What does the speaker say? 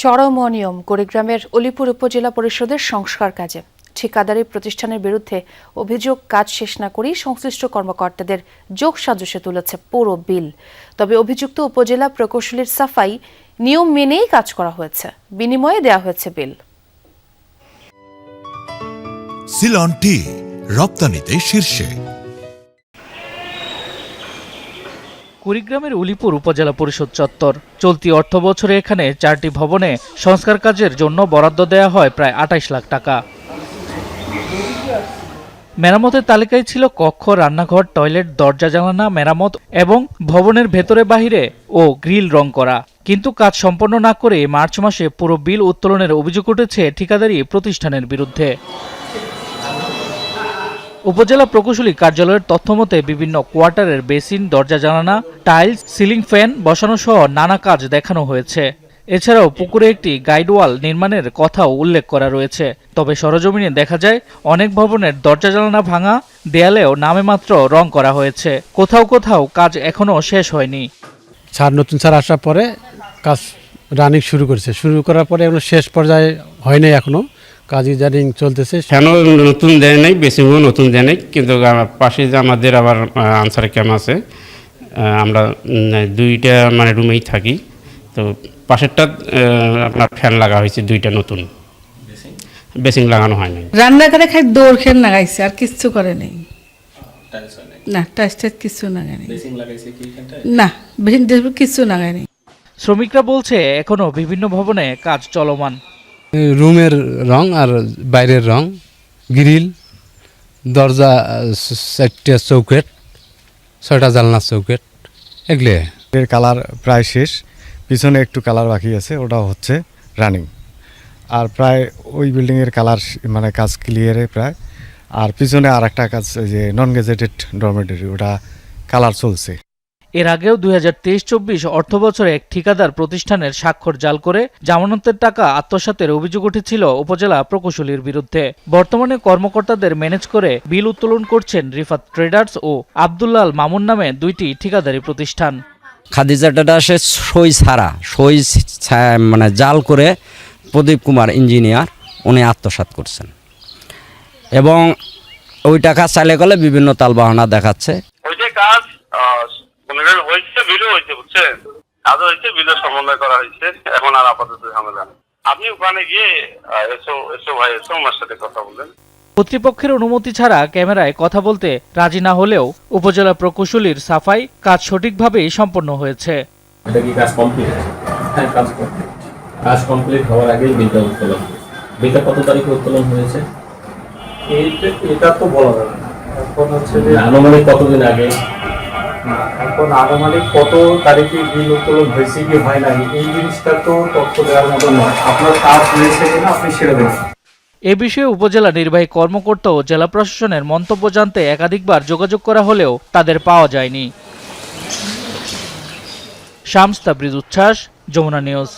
চরম অনিয়ম কুড়িগ্রামের উলিপুর উপজেলা পরিষদের সংস্কার কাজে ঠিকাদারি প্রতিষ্ঠানের বিরুদ্ধে অভিযোগ কাজ শেষ না করেই সংশ্লিষ্ট কর্মকর্তাদের যোগসাজশে তুলেছে পুরো বিল। তবে অভিযুক্ত উপজেলা প্রকৌশলীর সাফাই নিয়ম মেনেই কাজ করা হয়েছে, বিনিময়ে দেয়া হয়েছে বিল। সিলন টি রপ্তানিতে শীর্ষে। কুড়িগ্রামের উলিপুর উপজেলা পরিষদ চত্বর। চলতি অর্থ বছরে এখানে 4টি ভবনে সংস্কার কাজের জন্য বরাদ্দ দেয়া হয় প্রায় 28 লাখ টাকা। মেরামতের তালিকায় ছিল কক্ষ, রান্নাঘর, টয়লেট, দরজা জানালা মেরামত এবং ভবনের ভেতরে বাহিরে ও গ্রিল রং করা। কিন্তু কাজ সম্পন্ন না করে মার্চ মাসে পুরো বিল উত্তোলনের অভিযোগ উঠেছে ঠিকাদারি প্রতিষ্ঠানের বিরুদ্ধে। উপজেলা প্রকৌশলী কার্যালয়ের তথ্যমতে বিভিন্ন কোয়ার্টারের বেসিন, দরজা জানালা, টাইলস, সিলিং ফ্যান বসানো সহ নানা কাজ দেখানো হয়েছে। এছাড়াও পুকুরে একটি গাইড ওয়াল নির্মাণের কথাও উল্লেখ করা রয়েছে। তবে সরজমিনে দেখা যায় অনেক ভবনের দরজা জানালা ভাঙা, দেয়ালেও নামে মাত্র রং করা হয়েছে। কোথাও কোথাও কাজ এখনো শেষ হয়নি। নতুন স্যার আসার পরে কাজ রানিং শুরু করার পরে এগুলো শেষ পর্যায়ে হয় নাই, এখনো কাজ রানিং চলতেছে। ফ্যানও নতুন দেয় নাই, বেসিংও নতুন দেয় নাই, কিন্তু পাশে যে আমাদের আবার আনসার ক্যাম্প আছে, আমরা দুইটা রুমেই থাকি, তো পাশেরটা আপনার ফ্যান লাগা হয়েছে, দুইটা নতুন, বেসিং লাগানো হয় নাই। রান্নাঘরে খাই দৌড় খেল লাগাইছে, আর কিচ্ছু করে নেই। না টাইস কিছু লাগায়নি, না বেসিং কিছু লাগায়নি। শ্রমিকরা বলছে এখনো বিভিন্ন ভবনে কাজ চলমান। রুমের রং আর বাইরের রং, গ্রিল, দরজা, 4টা চৌকেট, 6টা জানলার চৌকেট, এগুলো এর কালার প্রায় শেষ, পিছনে একটু কালার বাকি আছে, ওটা হচ্ছে রানিং। আর প্রায় ওই বিল্ডিংয়ের কালার কাজ ক্লিয়ারে প্রায়। আর পিছনে আর একটা কাজ, যে নন গেজেটেড ডরমেটরি, ওটা কালার চলছে। এর আগেও 2023-24 অর্থ বছরে এক ঠিকাদার প্রতিষ্ঠানের স্বাক্ষর জাল করে জামানতের টাকা আত্মসাতের অভিযোগ উঠেছিল উপজেলা প্রকৌশলীর বিরুদ্ধে। বর্তমানে কর্মকর্তাদের ম্যানেজ করে বিল উত্তোলন করছেন রিফাত ট্রেডার্স ও আব্দুল্লাল মামুন নামে 2টি ঠিকাদারি প্রতিষ্ঠান। খাদিজা ট্রেডার্সে সই ছাড়া জাল করে প্রদীপ কুমার ইঞ্জিনিয়ার উনি আত্মসাৎ করছেন এবং ওই টাকা চাইলে গেলে বিভিন্ন তালবাহানা দেখাচ্ছে। সমন্বয় করা হয়েছে, এখন আর আপাতত ঝামেলা। আপনি ওখানে গিয়ে আমার সাথে কথা বলেন। কর্তৃপক্ষের অনুমতি ছাড়া ক্যামেরায় কথা বলতে রাজি না হলেও উপজেলা প্রকৌশলীর সাফাই কাজ সঠিকভাবেই সম্পন্ন হয়েছে। এটা কি কাজ কমপ্লিট? হ্যাঁ, কাজ কমপ্লিট হওয়ার আগেই বিলটা উত্তোলন। বিলটা কত তারিখে উত্তোলন হয়েছে এটা তো বলা যাবে না। এখন হচ্ছে যে আনুমানিক কতদিন আগে, এখন আনুমানিক কত তারিখে বিল উত্তোলন হয়েছে কি হয় নাই, এই জিনিসটা তো তথ্য দেওয়ার মতো নয়। আপনার কাজ হয়েছে কিনা আপনি সেটা দেখুন। এ বিষয়ে উপজেলা নির্বাহী কর্মকর্তা ও জেলা প্রশাসনের মন্তব্য জানতে একাধিকবার যোগাযোগ করা হলেও তাদের পাওয়া যায়নি। শামস তাবরিজ উচ্ছ্বাস, যমুনা নিউজ।